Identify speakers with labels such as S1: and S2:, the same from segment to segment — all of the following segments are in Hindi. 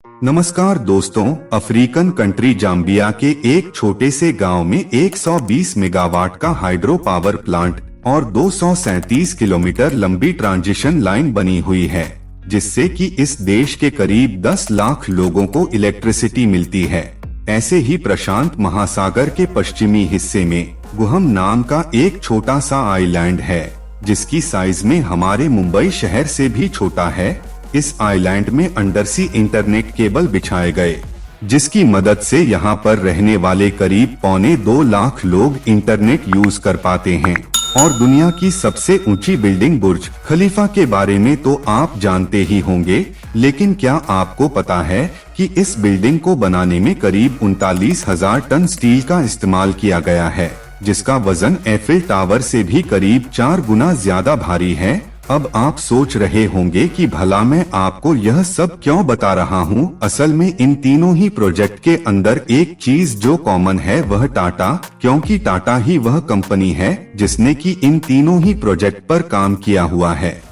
S1: नमस्कार दोस्तों, अफ्रीकन कंट्री जाम्बिया के एक छोटे से गांव में 120 मेगावाट का हाइड्रो पावर प्लांट और 237 किलोमीटर लंबी ट्रांजिशन लाइन बनी हुई है, जिससे कि इस देश के करीब 10 लाख लोगों को इलेक्ट्रिसिटी मिलती है। ऐसे ही प्रशांत महासागर के पश्चिमी हिस्से में गुहम नाम का एक छोटा सा आइलैंड है, जिसकी साइज में हमारे मुंबई शहर से भी छोटा है। इस आइलैंड में अंडरसी इंटरनेट केबल बिछाए गए, जिसकी मदद से यहाँ पर रहने वाले करीब 1.25 लाख लोग इंटरनेट यूज कर पाते हैं। और दुनिया की सबसे ऊंची बिल्डिंग बुर्ज खलीफा के बारे में तो आप जानते ही होंगे, लेकिन क्या आपको पता है कि इस बिल्डिंग को बनाने में करीब 39,000 टन स्टील का इस्तेमाल किया गया है, जिसका वजन एफिल टावर से भी करीब 4 गुना ज्यादा भारी है। अब आप सोच रहे होंगे कि भला मैं आपको यह सब क्यों बता रहा हूँ। असल में इन तीनों ही प्रोजेक्ट के अंदर एक चीज जो कॉमन है वह टाटा, क्योंकि टाटा ही वह कंपनी है जिसने की इन तीनों ही प्रोजेक्ट पर काम किया हुआ है।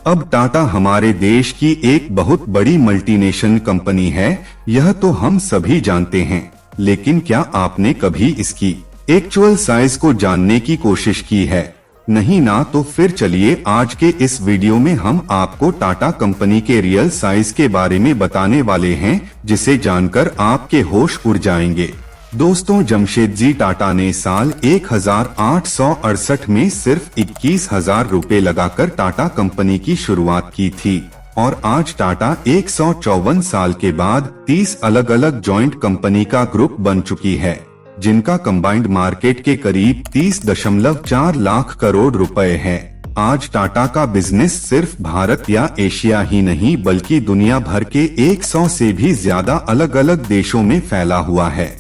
S1: अब टाटा हमारे देश की एक बहुत बड़ी मल्टीनेशनल कंपनी है, यह तो हम सभी जानते हैं, लेकिन क्या आपने कभी इसकी एक्चुअल साइज को जानने की कोशिश की है? नहीं ना, तो फिर चलिए आज के इस वीडियो में हम आपको टाटा कंपनी के रियल साइज के बारे में बताने वाले हैं, जिसे जानकर आपके होश उड़ जाएंगे। दोस्तों, जमशेदजी टाटा ने साल 1868 में सिर्फ 21,000 रुपए लगाकर टाटा कंपनी की शुरुआत की थी, और आज टाटा 154 साल के बाद 30 अलग अलग जॉइंट कंपनी का ग्रुप बन चुकी है, जिनका कंबाइंड मार्केट के करीब 30.4 लाख करोड़ रुपए है। आज टाटा का बिजनेस सिर्फ भारत या एशिया ही नहीं बल्कि दुनिया भर के 100 से भी ज्यादा अलग अलग देशों में फैला हुआ है,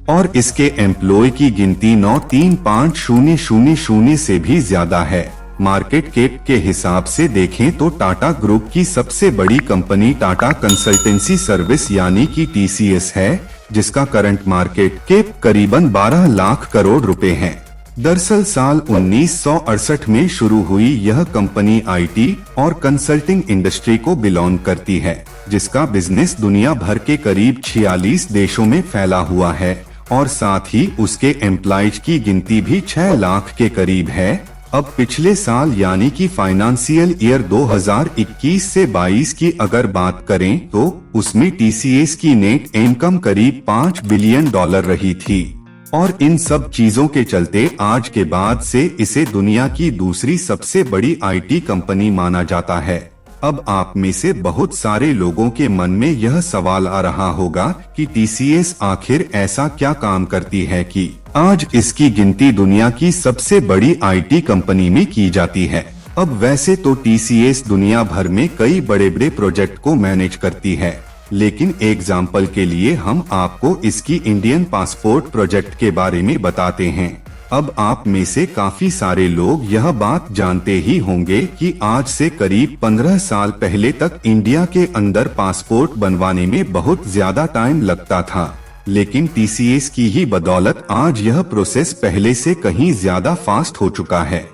S1: और इसके एम्प्लॉय की गिनती 935,000 से भी ज्यादा है। मार्केट कैप के हिसाब से देखें तो टाटा ग्रुप की सबसे बड़ी कंपनी टाटा कंसल्टेंसी सर्विस यानी कि TCS है, जिसका करंट मार्केट कैप करीबन 12 लाख करोड़ रुपए है। दरअसल साल 1968 में शुरू हुई यह कंपनी IT और कंसल्टिंग इंडस्ट्री को बिलोंग करती है, जिसका बिजनेस दुनिया भर के करीब 46 देशों में फैला हुआ है, और साथ ही उसके एम्प्लॉयज की गिनती भी 6 लाख के करीब है। अब पिछले साल यानी कि फाइनेंशियल ईयर 2021 से 22 की अगर बात करें तो उसमें TCS की नेट इनकम करीब $5 बिलियन रही थी, और इन सब चीजों के चलते आज के बाद से इसे दुनिया की दूसरी सबसे बड़ी IT कंपनी माना जाता है। अब आप में से बहुत सारे लोगों के मन में यह सवाल आ रहा होगा कि TCS आखिर ऐसा क्या काम करती है कि आज इसकी गिनती दुनिया की सबसे बड़ी IT कंपनी में की जाती है। अब वैसे तो TCS दुनिया भर में कई बड़े बड़े प्रोजेक्ट को मैनेज करती है, लेकिन एग्जाम्पल के लिए हम आपको इसकी इंडियन पासपोर्ट प्रोजेक्ट के बारे में बताते हैं। अब आप में से काफी सारे लोग यह बात जानते ही होंगे कि आज से करीब 15 साल पहले तक इंडिया के अंदर पासपोर्ट बनवाने में बहुत ज्यादा टाइम लगता था, लेकिन TCS की ही बदौलत आज यह प्रोसेस पहले से कहीं ज्यादा फास्ट हो चुका है,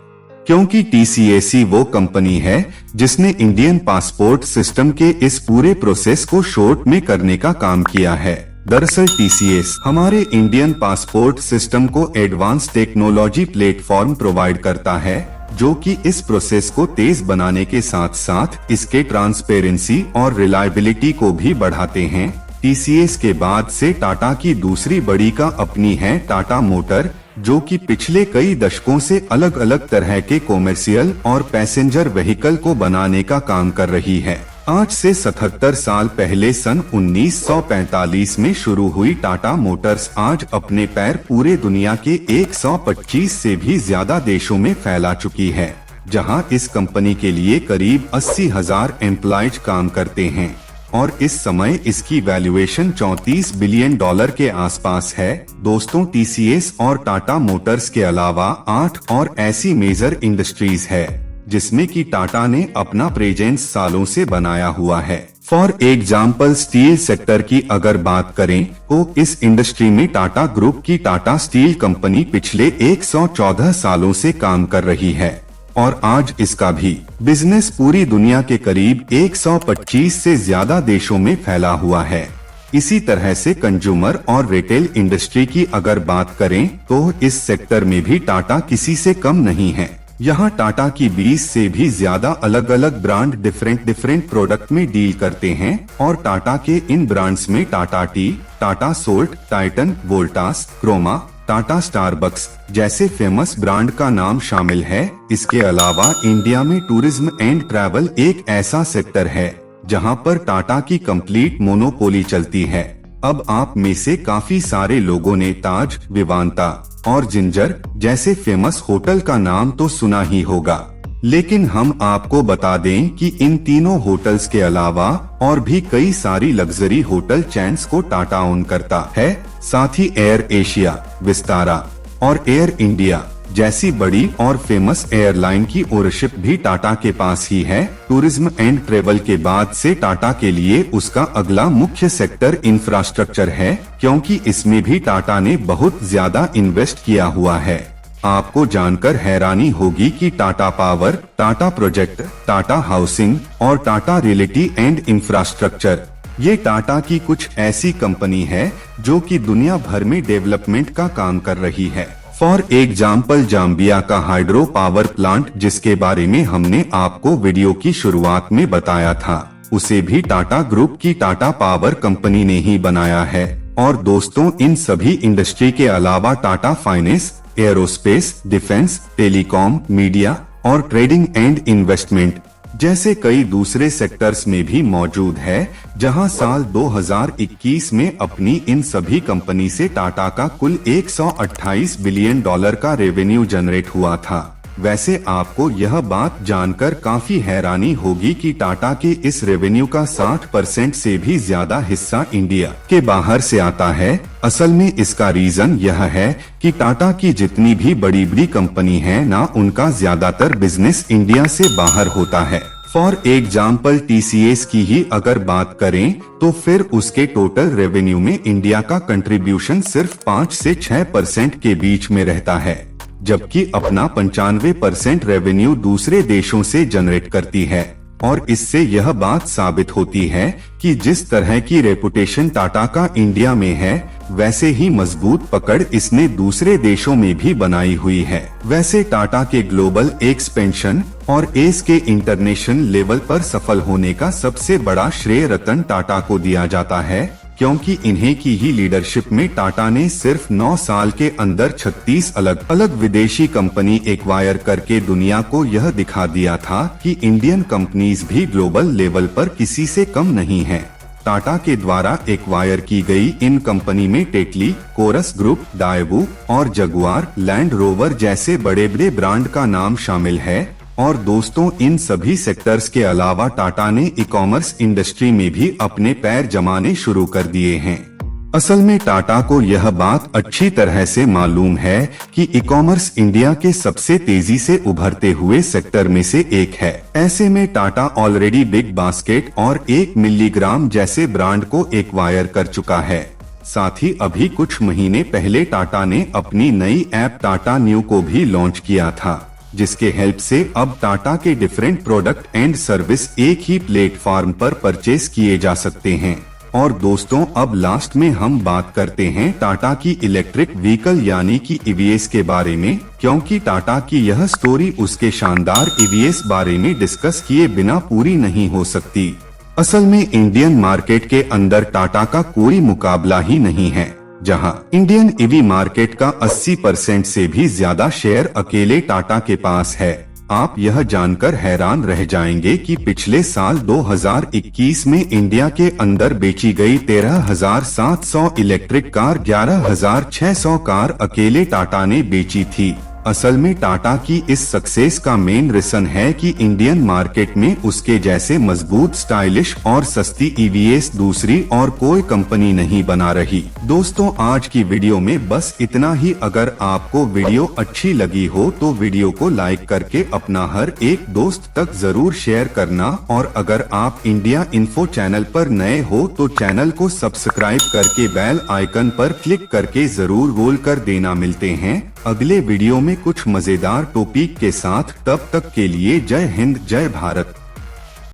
S1: क्योंकि TCS ही वो कंपनी है जिसने इंडियन पासपोर्ट सिस्टम के इस पूरे प्रोसेस को शॉर्ट में करने का काम किया है। दरअसल TCS हमारे इंडियन पासपोर्ट सिस्टम को एडवांस टेक्नोलॉजी प्लेटफॉर्म प्रोवाइड करता है, जो कि इस प्रोसेस को तेज बनाने के साथ साथ इसके ट्रांसपेरेंसी और रिलायबिलिटी को भी बढ़ाते हैं। TCS के बाद से टाटा की दूसरी बड़ी का अपनी है टाटा मोटर, जो कि पिछले कई दशकों से अलग अलग तरह के कॉमर्शियल और पैसेंजर व्हीकल को बनाने का काम कर रही है। आज से 77 साल पहले सन 1945 में शुरू हुई टाटा मोटर्स आज अपने पैर पूरे दुनिया के 125 से भी ज्यादा देशों में फैला चुकी है, जहां इस कंपनी के लिए करीब 80,000 एम्प्लॉयज काम करते हैं, और इस समय इसकी वैल्यूएशन $34 बिलियन के आसपास है। दोस्तों, TCS और टाटा मोटर्स के अलावा 8 और ऐसी मेजर इंडस्ट्रीज है जिसमें कि टाटा ने अपना प्रेजेंस सालों से बनाया हुआ है। फॉर एग्जाम्पल स्टील सेक्टर की अगर बात करें तो इस इंडस्ट्री में टाटा ग्रुप की टाटा स्टील कंपनी पिछले 114 सालों से काम कर रही है। और आज इसका भी बिजनेस पूरी दुनिया के करीब 125 से ज्यादा देशों में फैला हुआ है। इसी तरह से कंज्यूमर और रिटेल इंडस्ट्री की अगर बात करें तो इस सेक्टर में भी टाटा किसी से कम नहीं है। यहाँ टाटा की 20 से भी ज्यादा अलग अलग ब्रांड डिफरेंट प्रोडक्ट में डील करते हैं और टाटा के इन ब्रांड्स में Tata tea, Tata salt, Titan, Voltas, Croma, Tata Starbucks जैसे फेमस ब्रांड का नाम शामिल है। इसके अलावा इंडिया में टूरिज्म एंड ट्रैवल एक ऐसा सेक्टर है जहां पर टाटा की कंप्लीट मोनोपोली चलती है। अब आप में से काफी सारे लोगों ने ताज, विवांता और जिंजर जैसे फेमस होटल का नाम तो सुना ही होगा, लेकिन हम आपको बता दें कि इन तीनों होटल्स के अलावा और भी कई सारी लग्जरी होटल चेन्स को टाटा ओन करता है। साथ ही एयर एशिया, विस्तारा और एयर इंडिया जैसी बड़ी और फेमस एयरलाइन की ओनरशिप भी टाटा के पास ही है। टूरिज्म एंड ट्रेवल के बाद से टाटा के लिए उसका अगला मुख्य सेक्टर इंफ्रास्ट्रक्चर है, क्योंकि इसमें भी टाटा ने बहुत ज्यादा इन्वेस्ट किया हुआ है। आपको जानकर हैरानी होगी कि Tata power, Tata project, Tata housing और टाटा रियल्टी एंड इंफ्रास्ट्रक्चर ये टाटा की कुछ ऐसी कंपनी है जो कि दुनिया भर में डेवलपमेंट का काम कर रही है। फॉर एग्जाम्पल जाम्बिया का हाइड्रो पावर प्लांट जिसके बारे में हमने आपको वीडियो की शुरुआत में बताया था, उसे भी टाटा ग्रुप की टाटा पावर कंपनी ने ही बनाया है। और दोस्तों, इन सभी इंडस्ट्री के अलावा Tata finance, aerospace, defence, telecom, media और ट्रेडिंग एंड इन्वेस्टमेंट जैसे कई दूसरे सेक्टर्स में भी मौजूद है, जहां साल 2021 में अपनी इन सभी कंपनी से टाटा का कुल 128 बिलियन डॉलर का रेवेन्यू जनरेट हुआ था। वैसे आपको यह बात जानकर काफी हैरानी होगी कि टाटा के इस रेवेन्यू का 60% से भी ज्यादा हिस्सा इंडिया के बाहर से आता है। असल में इसका रीजन यह है कि टाटा की जितनी भी बड़ी बड़ी कंपनी है ना, उनका ज्यादातर बिजनेस इंडिया से बाहर होता है। फॉर एग्जाम्पल TCS की ही अगर बात करें तो फिर उसके टोटल रेवेन्यू में इंडिया का कंट्रीब्यूशन सिर्फ 5 से 6% के बीच में रहता है, जबकि अपना 95% रेवेन्यू दूसरे देशों से जनरेट करती है। और इससे यह बात साबित होती है कि जिस तरह की रेपुटेशन टाटा का इंडिया में है, वैसे ही मजबूत पकड़ इसने दूसरे देशों में भी बनाई हुई है। वैसे टाटा के ग्लोबल एक्सपेंशन और एस के इंटरनेशनल लेवल पर सफल होने का सबसे बड़ा श्रेय रतन टाटा को दिया जाता है, क्योंकि इन्हीं की ही लीडरशिप में टाटा ने सिर्फ 9 साल के अंदर 36 अलग अलग विदेशी कंपनी एक्वायर करके दुनिया को यह दिखा दिया था कि इंडियन कंपनीज भी ग्लोबल लेवल पर किसी से कम नहीं हैं। टाटा के द्वारा एक्वायर की गई इन कंपनी में टेटली, कोरस ग्रुप, डायबू और जगुआर लैंड रोवर जैसे बड़े बड़े ब्रांड का नाम शामिल है। और दोस्तों, इन सभी सेक्टर्स के अलावा टाटा ने ई कॉमर्स इंडस्ट्री में भी अपने पैर जमाने शुरू कर दिए हैं। असल में टाटा को यह बात अच्छी तरह से मालूम है कि ई कॉमर्स इंडिया के सबसे तेजी से उभरते हुए सेक्टर में से एक है। ऐसे में टाटा ऑलरेडी बिग बास्केट और 1 मिलीग्राम जैसे ब्रांड को एक्वायर कर चुका है। साथ ही अभी कुछ महीने पहले टाटा ने अपनी नई ऐप टाटा न्यू को भी लॉन्च किया था, जिसके हेल्प से अब टाटा के डिफरेंट प्रोडक्ट एंड सर्विस एक ही प्लेटफॉर्म पर परचेज किए जा सकते हैं। और दोस्तों, अब लास्ट में हम बात करते हैं टाटा की इलेक्ट्रिक व्हीकल यानी कि EVs के बारे में, क्योंकि टाटा की यह स्टोरी उसके शानदार EVs बारे में डिस्कस किए बिना पूरी नहीं हो सकती। असल में इंडियन मार्केट के अंदर टाटा का कोई मुकाबला ही नहीं है, जहां इंडियन EV मार्केट का 80% से भी ज्यादा शेयर अकेले टाटा के पास है। आप यह जानकर हैरान रह जाएंगे कि पिछले साल 2021 में इंडिया के अंदर बेची गई 13,700 इलेक्ट्रिक कार 11,600 कार अकेले टाटा ने बेची थी। असल में टाटा की इस सक्सेस का मेन रीजन है कि इंडियन मार्केट में उसके जैसे मजबूत, स्टाइलिश और सस्ती EVs दूसरी और कोई कंपनी नहीं बना रही। दोस्तों, आज की वीडियो में बस इतना ही। अगर आपको वीडियो अच्छी लगी हो तो वीडियो को लाइक करके अपना हर एक दोस्त तक जरूर शेयर करना, और अगर आप इंडिया इन्फो चैनल पर नए हो तो चैनल को सब्सक्राइब करके बेल आइकन पर क्लिक करके जरूर गोल कर देना। मिलते हैं अगले वीडियो में कुछ मजेदार टॉपिक के साथ, तब तक के लिए जय हिंद जय भारत।